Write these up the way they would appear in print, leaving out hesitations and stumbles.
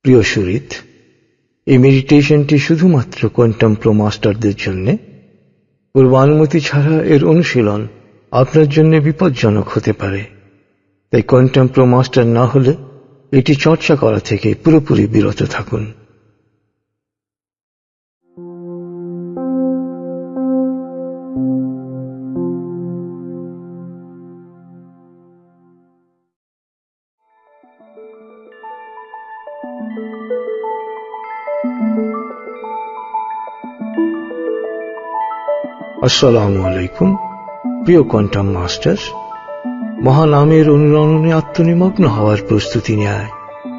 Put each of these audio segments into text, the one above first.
প্রিয় সুরিত, এই মেডিটেশনটি শুধুমাত্র কোয়ান্টাম প্রো মাস্টারদের জন্য। পূর্বানুমতি ছাড়া এর অনুশীলন আপনার জন্য বিপজ্জনক হতে পারে। তাই কোয়ান্টাম প্রো মাস্টার না হলে এটি চর্চা করা থেকে পুরোপুরি বিরত থাকুন। আসসালামু আলাইকুম প্রিয় কোয়ান্টাম মাস্টার। মহানামের অনুরণনে আত্মনিমগ্ন হওয়ার প্রস্তুতি নেয়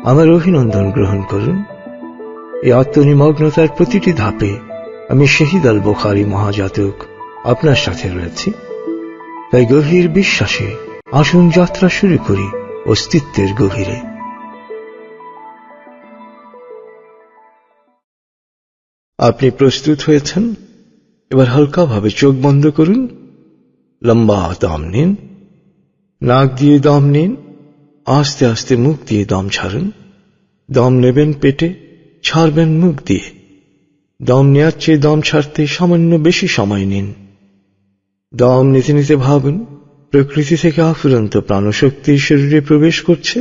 আমার অভিনন্দন গ্রহণ করুন। এই আত্মনিমগ্নতার প্রতিটি ধাপে আমি শহীদ আল বুখারী মহাজাতক আপনার সাথে রয়েছি। তাই গভীর বিশ্বাসে আসুন যাত্রা শুরু করি অস্তিত্বের গভীরে। আপনি প্রস্তুত হয়েছেন? এবার হালকাভাবে চোখ বন্ধ করুন। লম্বা দম নিন, নাক দিয়ে দম নিন, আস্তে আস্তে মুখ দিয়ে দম ছাড়ুন। দম নেবেন পেটে, ছাড়বেন মুখ দিয়ে। দম নেওয়ার চেয়ে দম ছাড়তে সামান্য বেশি সময় নিন। দম নিতে নিতে ভাবুন প্রকৃতি থেকে আফুরন্ত প্রাণশক্তি শরীরে প্রবেশ করছে,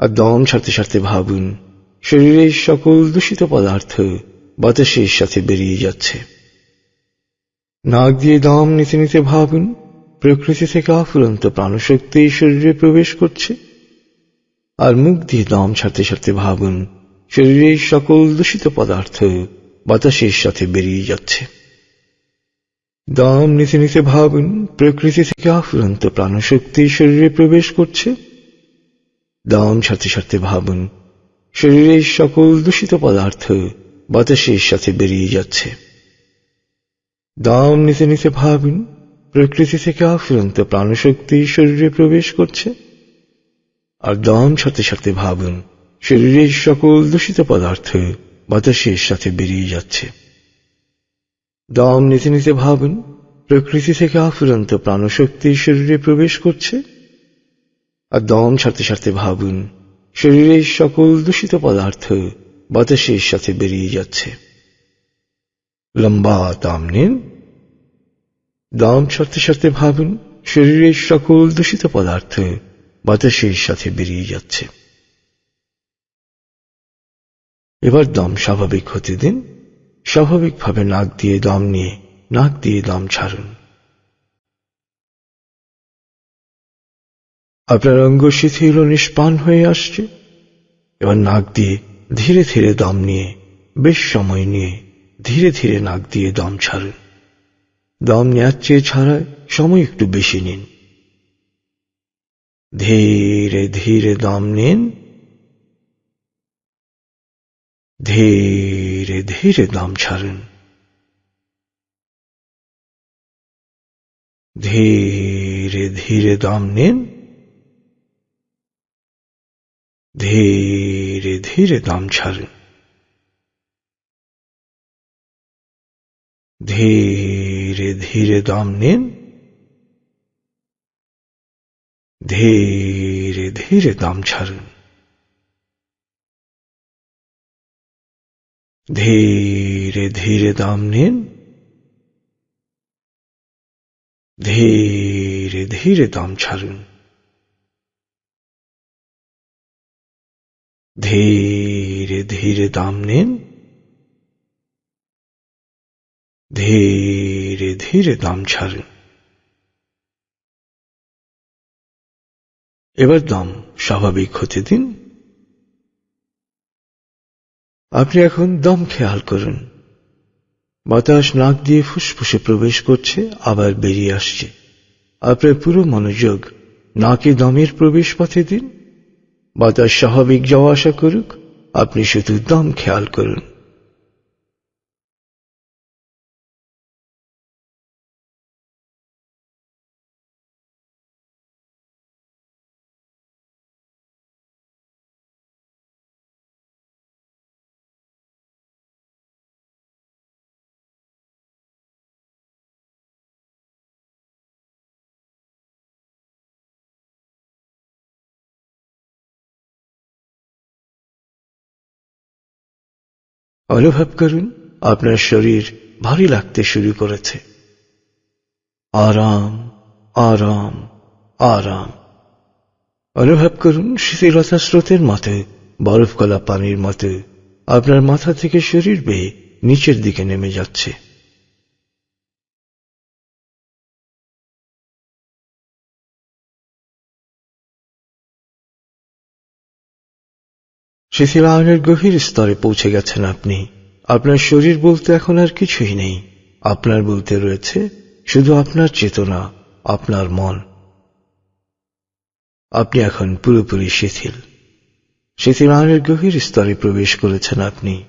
আর দম ছাড়তে ছাড়তে ভাবুন শরীরের সকল দূষিত পদার্থ বাতাসের সাথে বেরিয়ে যাচ্ছে। নাক দিয়ে দম নিতে নিতে ভাবুন প্রকৃতি থেকে আফুরন্ত প্রাণশক্তি শরীরে প্রবেশ করছে, আর মুখ দিয়ে দম ছাড়তে ছাড়তে ভাবুন শরীরের সকল দূষিত পদার্থ বাতাসের সাথে বেরিয়ে যাচ্ছে। দম নিতে নিতে ভাবুন প্রকৃতি থেকে আফুরন্ত প্রাণশক্তি শরীরে প্রবেশ করছে, দম ছাড়তে ছাড়তে ভাবুন শরীরের সকল দূষিত পদার্থ বাতাসের সাথে বেরিয়ে যাচ্ছে। দম নিতে নিতে ভাবুন প্রকৃতি থেকে আফুরন্ত প্রাণশক্তি শরীরে প্রবেশ করছে, আর দম ছাড়তে ছাড়তে ভাবুন শরীরের সকল দূষিত পদার্থ বাতাসের সাথে বেরিয়ে যাচ্ছে। দম নিতে নিতে ভাবুন প্রকৃতি থেকে আফুরন্ত প্রাণশক্তি শরীরে প্রবেশ করছে, আর দম ছাড়তে ছাড়তে ভাবুন শরীরের সকল দূষিত পদার্থ বাতাসের সাথে বেরিয়ে যাচ্ছে। লম্বা দম নিন, দম ছাড়তে ছাড়তে ভাবুন শরীরের সকল দূষিত পদার্থ বাতাসের সাথে বেরিয়ে যাচ্ছে। এবার দম স্বাভাবিক হতে দিন। স্বাভাবিকভাবে নাক দিয়ে দম নিয়ে নাক দিয়ে দম ছাড়ুন। আপনার অঙ্গ শিথিল ও নিষ্প্রাণ হয়ে আসছে। এবার নাক দিয়ে ধীরে ধীরে দম নিয়ে বেশ সময় নিয়ে ধীরে ধীরে নাক দিয়ে দম ছাড়ুন। দম নেওয়ার চেয়ে ছাড়ায় সময় একটু বেশি নিন। ধীরে ধীরে দম নিন, ধীরে ধীরে দম ছাড়ুন। ধীরে ধীরে দম নিন, ধীরে ধীরে দম ছাড়ুন। ধীরে ধীরে দম নিন, ধীরে ধীরে দম ছাড়ুন। ধীরে ধীরে দম নিন, ধীরে ধীরে দম ছাড়ুন। ধীরে ধীরে দম নিন, ধীরে ধীরে দম ছাড়ুন। এবার দম স্বাভাবিক হতে দিন। আপনি এখন দম খেয়াল করুন। বাতাস নাক দিয়ে ফুসফুসে প্রবেশ করছে, আবার বেরিয়ে আসছে। আপনার পুরো মনোযোগ নাকে দমের প্রবেশ পথে দিন। বাতাস স্বাভাবিক যাওয়া আসা করুক, আপনি শুধু দম খেয়াল করুন। অনুভব করুন আপনার শরীর ভারী লাগতে শুরু করেছে। আরাম, আরাম, আরাম। অনুভব করুন শিথিলতা স্রোতের মতো, বরফ গলা পানির মতো আপনার মাথা থেকে শরীর বেয়ে নিচের দিকে নেমে যাচ্ছে। শিথিলায়নের গভীর স্তরে পৌঁছে গেছেন আপনি। আপনার শরীর বলতে এখন আর কিছুই নেই। আপনার বলতে রয়েছে শুধু আপনার চেতনা, আপনার মন। আপনি এখন পুরোপুরি শিথিল। শিথিলায়নের গভীর স্তরে প্রবেশ করেছেন আপনি।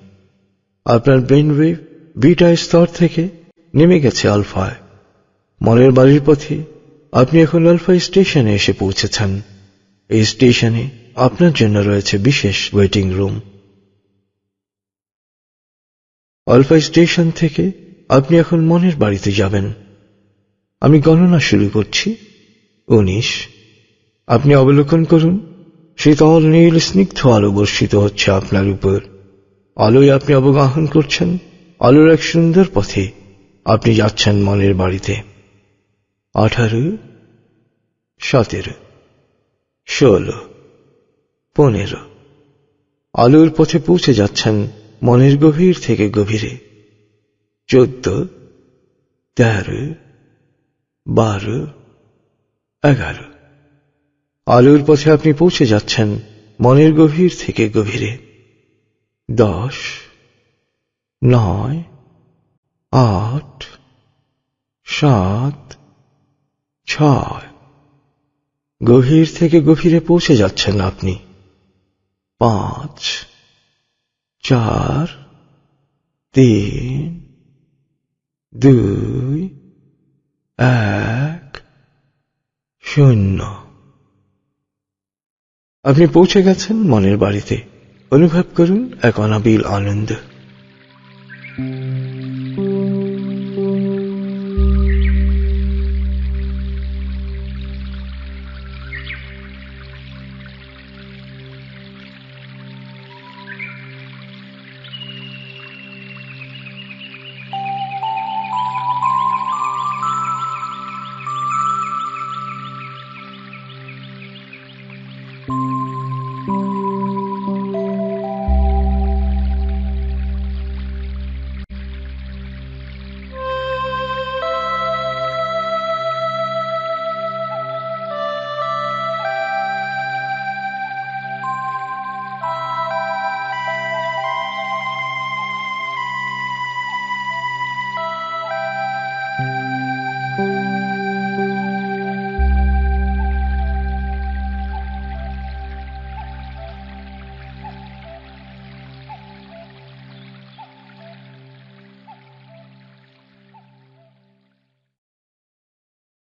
আপনার ব্রেনওয়েভ বিটা স্তর থেকে নেমে গেছে আলফায়। মনের বাড়ির পথে আপনি এখন আলফা স্টেশনে এসে পৌঁছেছেন। এই স্টেশনে আপনার জন্য রয়েছে বিশেষ ওয়েটিং রুম। আলফা স্টেশন থেকে আপনি এখন মনের বাড়িতে যাবেন। আমি গণনা শুরু করছি। 19। আপনি অবলোকন করুন, শীতল নীল স্নিগ্ধ আলো বর্ষিত হচ্ছে আপনার উপর। আলোয় আপনি অবগাহন করছেন আলোর এক সুন্দর পথে। আপনি যাচ্ছেন মনের বাড়িতে। 18, 17, 16, 15। আলোর পথে পৌঁছে যাচ্ছেন মনের গভীর থেকে গভীরে। 14, 13, 12, 11। আলোর পথে আপনি পৌঁছে যাচ্ছেন মনের গভীর থেকে গভীরে। 10, 9, 8, 7, 6। গভীর থেকে গভীরে পৌঁছে যাচ্ছেন আপনি। 5, 4, 3, 2, 1, 0। আপনি পৌঁছে গেছেন মনের বাড়িতে। অনুভব করুন এক অনাবিল আনন্দ।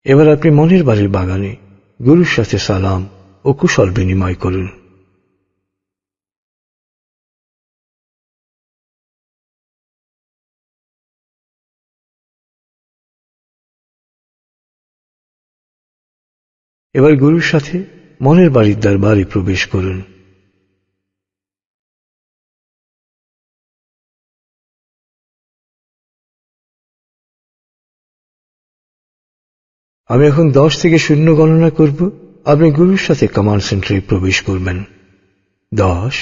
এবার আপনি মনের বাড়ির বাগানে গুরুর সাথে সালাম ও কুশল বিনিময় করুন। এবার গুরুর সাথে মনের বাড়ির দরবারে প্রবেশ করুন। আমি এখন 10 থেকে 0 গণনা করব। আপনি গুরুর সাথে কমান্ড সেন্টারে প্রবেশ করবেন। 10,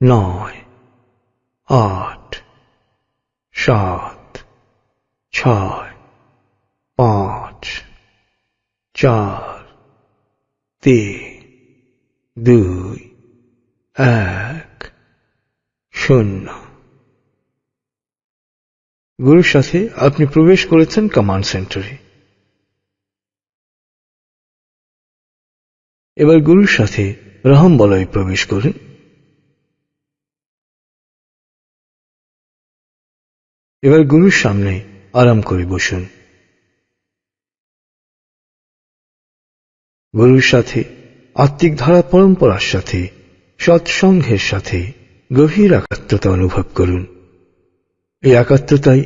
9, 8, 7, 6, 5, 4, 3, 2, 1, 0। গুরুর সাথে আপনি প্রবেশ করেছেন কমান্ড সেন্টারে। এবার গুরুর সাথে রহম বলয়ে প্রবেশ করুন। এবার গুরুর সামনে আরাম করে বসুন। গুরুর সাথে আত্মিক ধারা পরম্পরার সাথে সৎসঙ্গের সাথে গভীর একাত্মতা অনুভব করুন। এই একাত্মতাই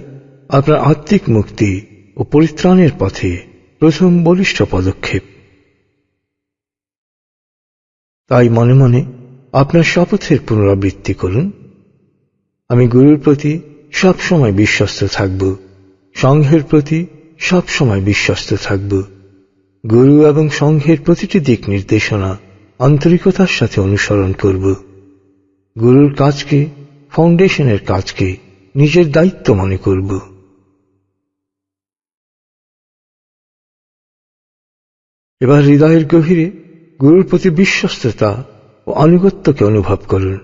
আপনার আত্মিক মুক্তি ও পরিত্রাণের পথে প্রথম বলিষ্ঠ পদক্ষেপ। তাই মনে মনে আপনার শপথের পুনরাবৃত্তি করুন। আমি গুরুর প্রতি সব সময় বিশ্বস্ত থাকব, সংঘের প্রতি সব সময় বিশ্বস্ত থাকব। গুরু এবং সংঘের প্রতিটি দিক নির্দেশনা আন্তরিকতার সাথে অনুসরণ করব। গুরুর কাজকে, ফাউন্ডেশনের কাজকে নিজের দায়িত্ব মনে করব। এবার হৃদয়ের গভীরে গুরুর প্রতি বিশ্বস্ততা ও আনুগত্যকে অনুভব করুন।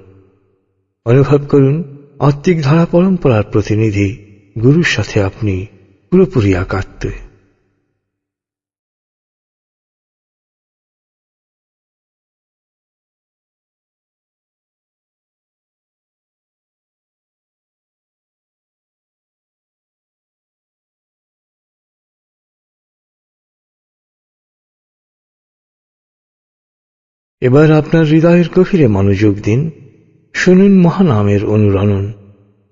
অনুভব করুন আত্মিক ধারা পরম্পরার প্রতিনিধি গুরুর সাথে আপনি পুরোপুরি একাত্ম। এবার আপনার হৃদয়ের গভীরে মনোযোগ দিন। শুনুন মহানামের অনুরণন।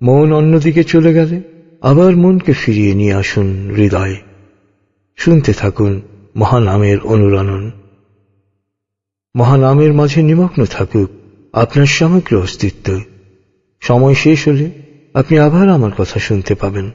মন অন্যদিকে চলে গেলে আবার মনকে ফিরিয়ে নিয়ে আসুন হৃদয়ে। শুনতে থাকুন মহানামের অনুরণন। মহানামের মাঝে নিমগ্ন থাকুক আপনার সমগ্র অস্তিত্ব। সময় শেষ হলে আপনি আবার আমার কথা শুনতে পাবেন।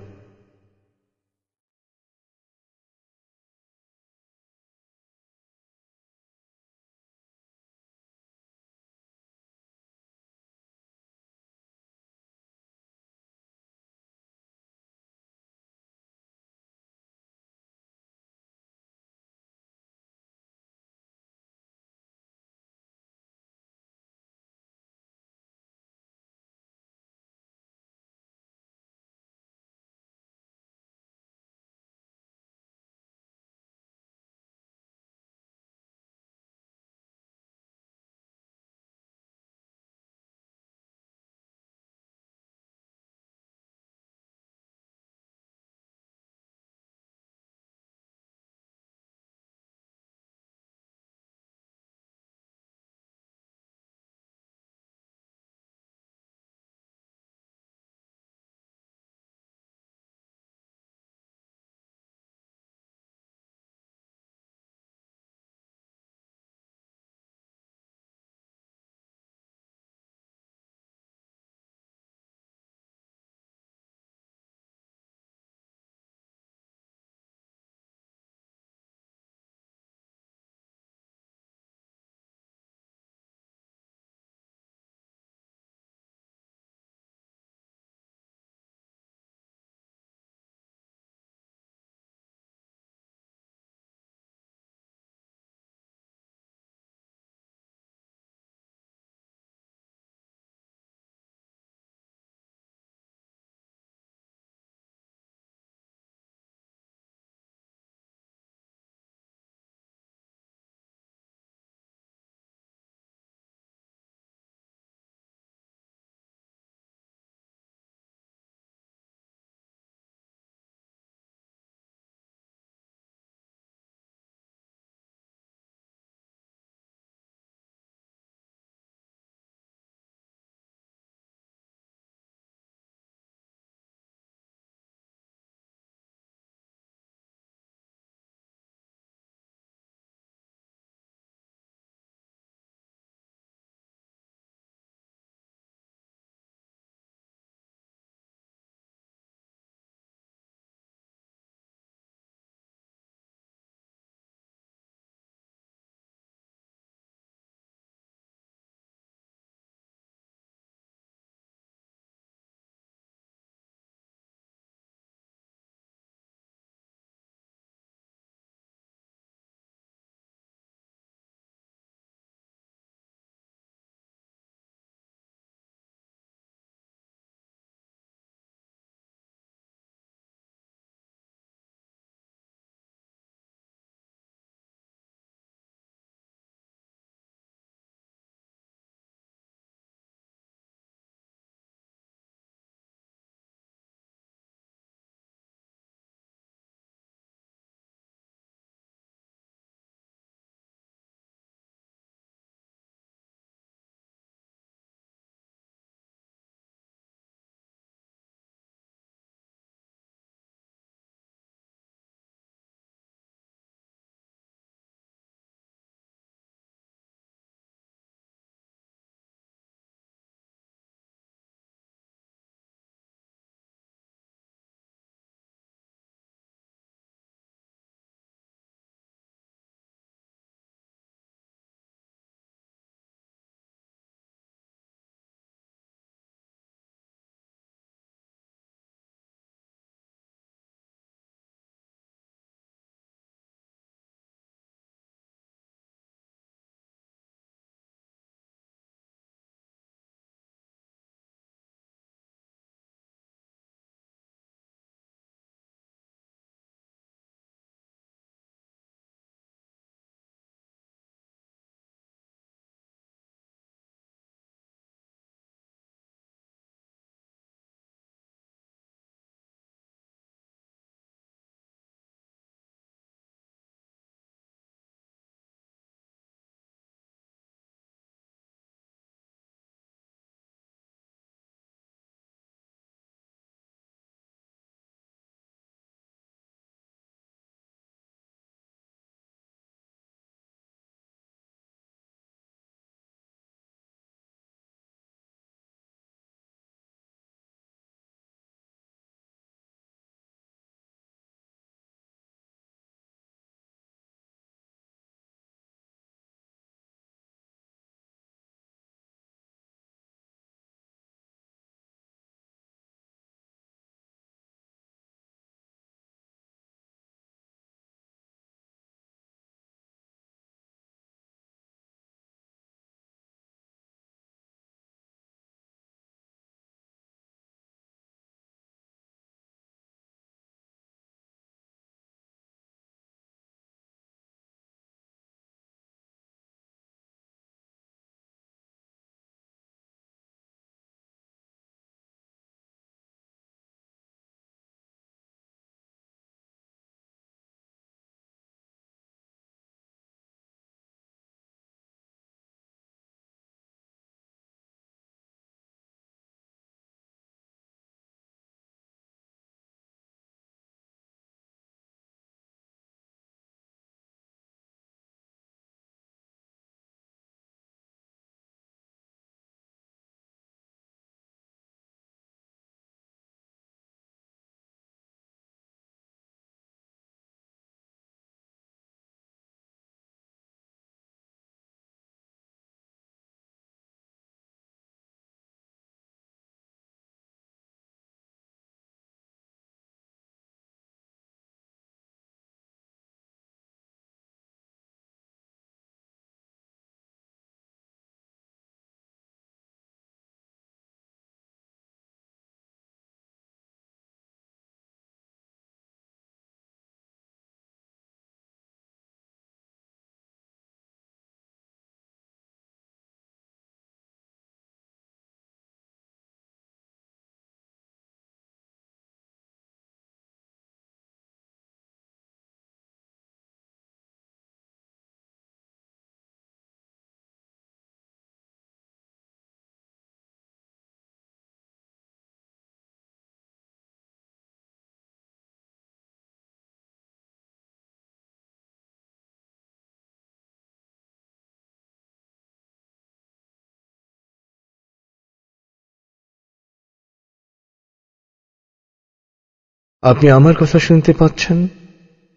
আপনি আমার কথা শুনতে পাচ্ছেন?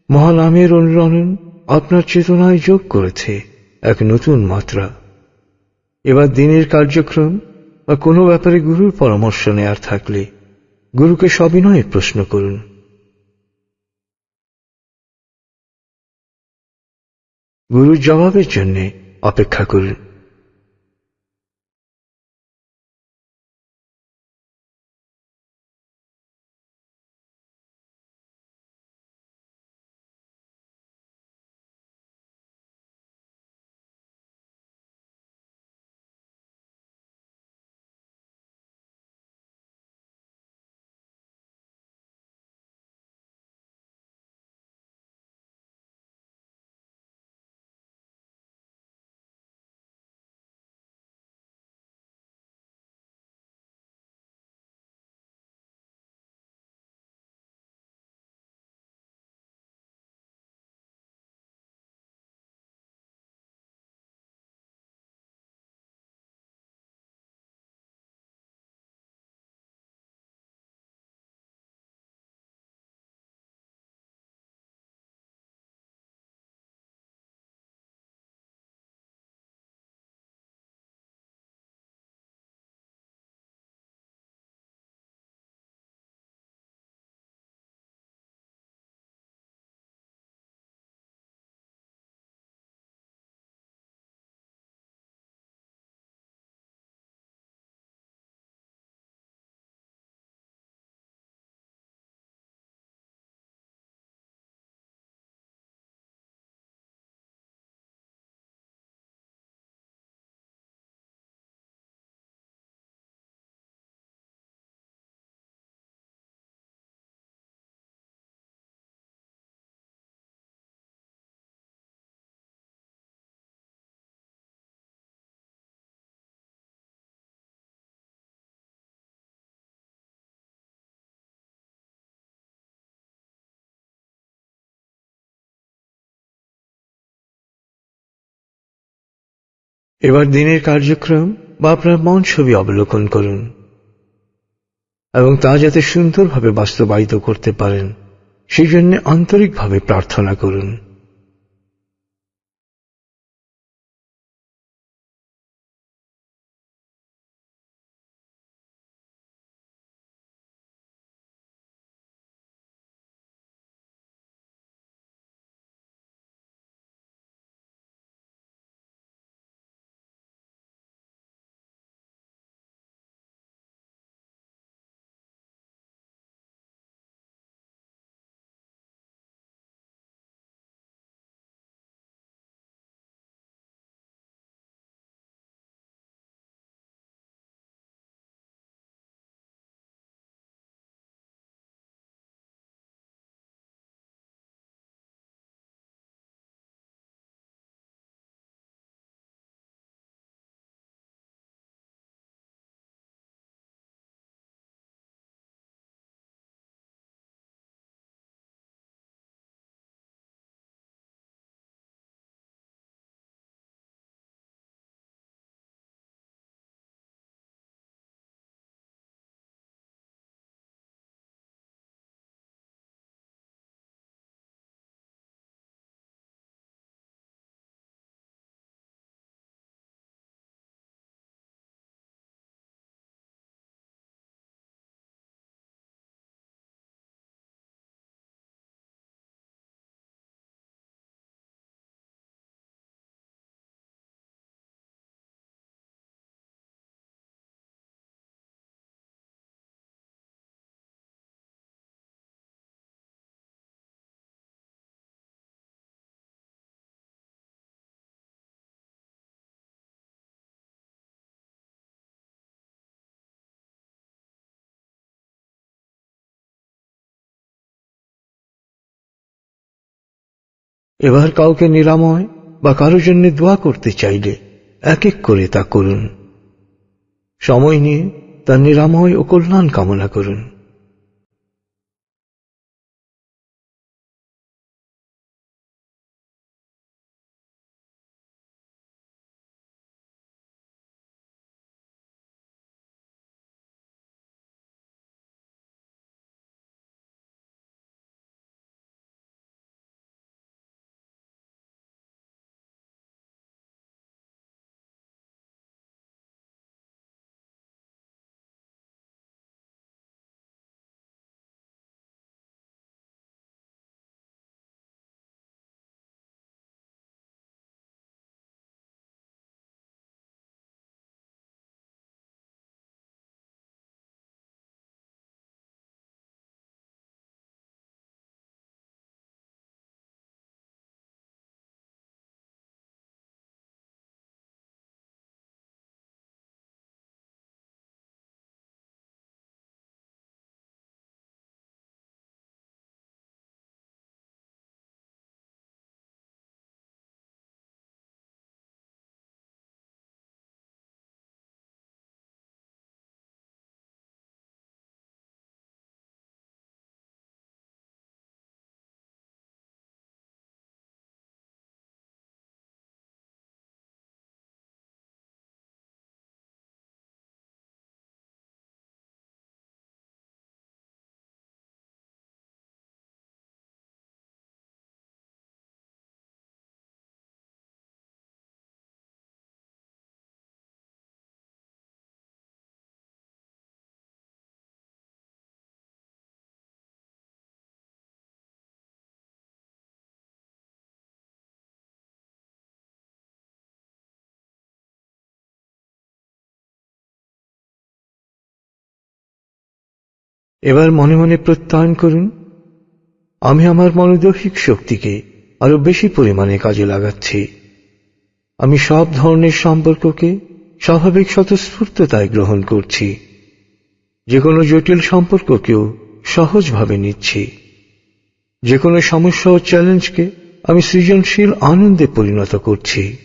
মহান আমের অনুরণন আপনার চেতনায় যোগ করেছে এক নতুন মাত্রা। এবার দিনের কার্যক্রম বা কোনো ব্যাপারে গুরুর পরামর্শ নেয়ার থাকলে গুরুকে সবিনয়ে প্রশ্ন করুন। গুরুর জবাবের জন্য অপেক্ষা করুন। এবার দিনের কার্যক্রম বা আপনার মন ছবি অবলোকন করুন এবং তা যাতে সুন্দরভাবে বাস্তবায়িত করতে পারেন সেই জন্য আন্তরিকভাবে প্রার্থনা করুন। এবার কাউকে নিরাময় বা কারো জন্য দোয়া করতে চাইলে এক এক করে তা করুন। সময় নিয়ে তার নিরাময় ও কল্যাণ কামনা করুন। এবার মনে মনে প্রত্যয়ন করুন, আমি আমার মনোদৈহিক শক্তিকে আরো বেশি পরিমাণে কাজে লাগাচ্ছি। আমি সব ধরনের সম্পর্ককে স্বাভাবিক স্বতঃস্ফূর্ততায় গ্রহণ করছি। যে কোনো জটিল সম্পর্ককেও সহজভাবে নিচ্ছি। যে কোনো সমস্যা ও চ্যালেঞ্জকে আমি সৃজনশীল আনন্দে পরিণত করছি।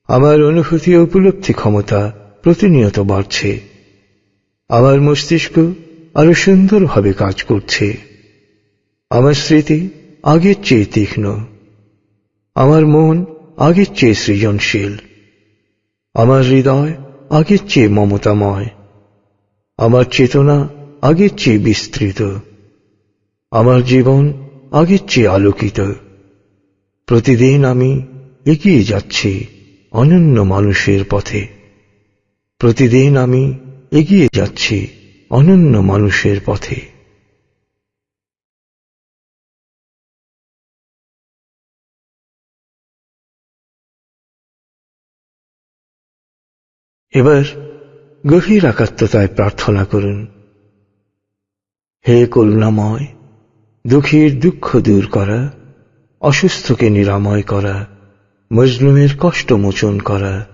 আমার অনুভূতি ও উপলব্ধি ক্ষমতা প্রতিনিয়ত বাড়ছে। আমার মস্তিষ্ক আরো সুন্দরভাবে কাজ করছে। আমার স্মৃতি আগের চেয়ে তীক্ষ্ণ। আমার মন আগের চেয়ে সৃজনশীল। আমার হৃদয় আগের চেয়ে মমতাময়। আমার চেতনা আগের চেয়ে বিস্তৃত। আমার জীবন আগের চেয়ে আলোকিত। প্রতিদিন আমি এগিয়ে যাচ্ছি অনন্য মানুষের পথে। প্রতিদিন আমি এগিয়ে যাচ্ছি অনন্য মানুষের পথে। এবার গভীর একাত্মতায় প্রার্থনা করুন, হে করুণাময়, দুঃখীর দুঃখ দূর করা, অসুস্থকে নিরাময় করা, মজলুমের কষ্ট মোচন করা,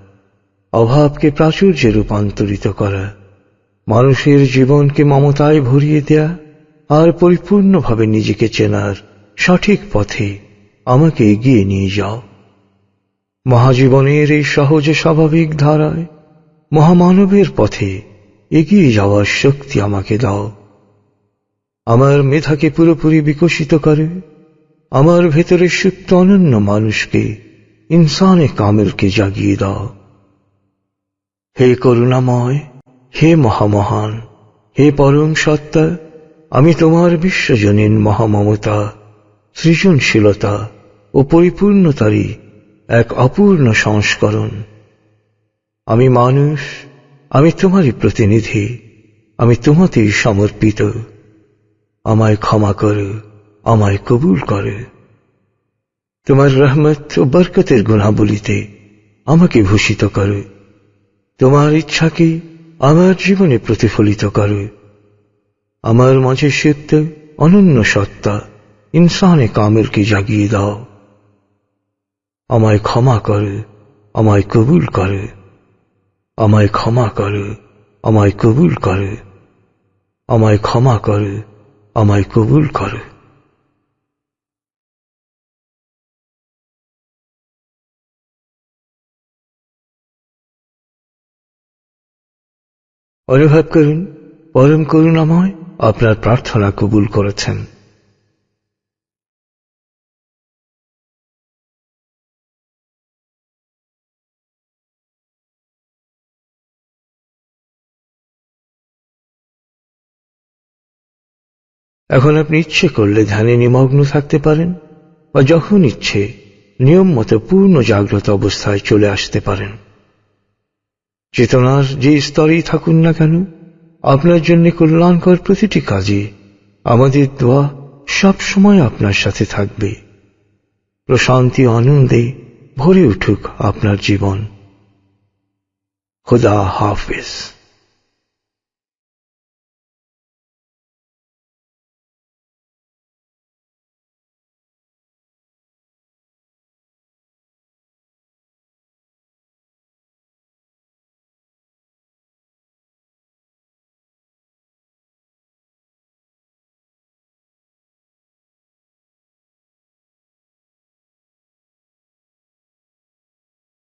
অভাবকে প্রাচুর্যে রূপান্তরিত করা, মানুষের জীবনকে মমতায় ভরিয়ে দেয়া আর পরিপূর্ণভাবে নিজেকে চেনার সঠিক পথে আমাকে এগিয়ে নিয়ে যাও। মহাজীবনের এই সহজ স্বাভাবিক ধারায় মহামানবের পথে এগিয়ে যাওয়ার শক্তি আমাকে দাও। আমার মেধাকে পুরোপুরি বিকশিত করে আমার ভেতরে সুপ্ত অনন্য মানুষকে, ইনসানে কামেলকে জাগিয়ে দাও। হে করুণাময়, হে মহামহান, হে পরম সত্তা, আমি তোমার বিশ্বজনীন মহামমতা, সৃজনশীলতা ও পরিপূর্ণতারই এক অপূর্ণ সংস্করণ। আমি মানুষ, আমি তোমারই প্রতিনিধি, আমি তোমাতেই সমর্পিত। আমায় ক্ষমা করো, আমায় কবুল করো। তোমার রহমত ও বরকতের গুণাবলীতে আমাকে ভূষিত করো। তোমার ইচ্ছাকে আমার জীবনে প্রতিফলিত করো। আমার মাঝে সুপ্ত অনন্য সত্তা, ইনসানে কামেলকে জাগিয়ে দাও। আমায় ক্ষমা করো, আমায় কবুল করো। আমায় ক্ষমা করো, আমায় কবুল করো। আমায় ক্ষমা করো, আমায় কবুল করো। অনুভব করুন, পরম করুণাময় আপনার প্রার্থনা কবুল করেছেন। এখন আপনি ইচ্ছে করলে ধ্যানে নিমগ্ন থাকতে পারেন, বা যখন ইচ্ছে নিয়ম মতো পূর্ণ জাগ্রত অবস্থায় চলে আসতে পারেন। চেতনার যে স্তরেই থাকুন না কেন, আপনার জন্য কল্যাণকর প্রতিটি কাজে আমাদের দোয়া সব সময় আপনার সাথে থাকবে। প্রশান্তি আনন্দে ভরে উঠুক আপনার জীবন। খুদা হাফেজ।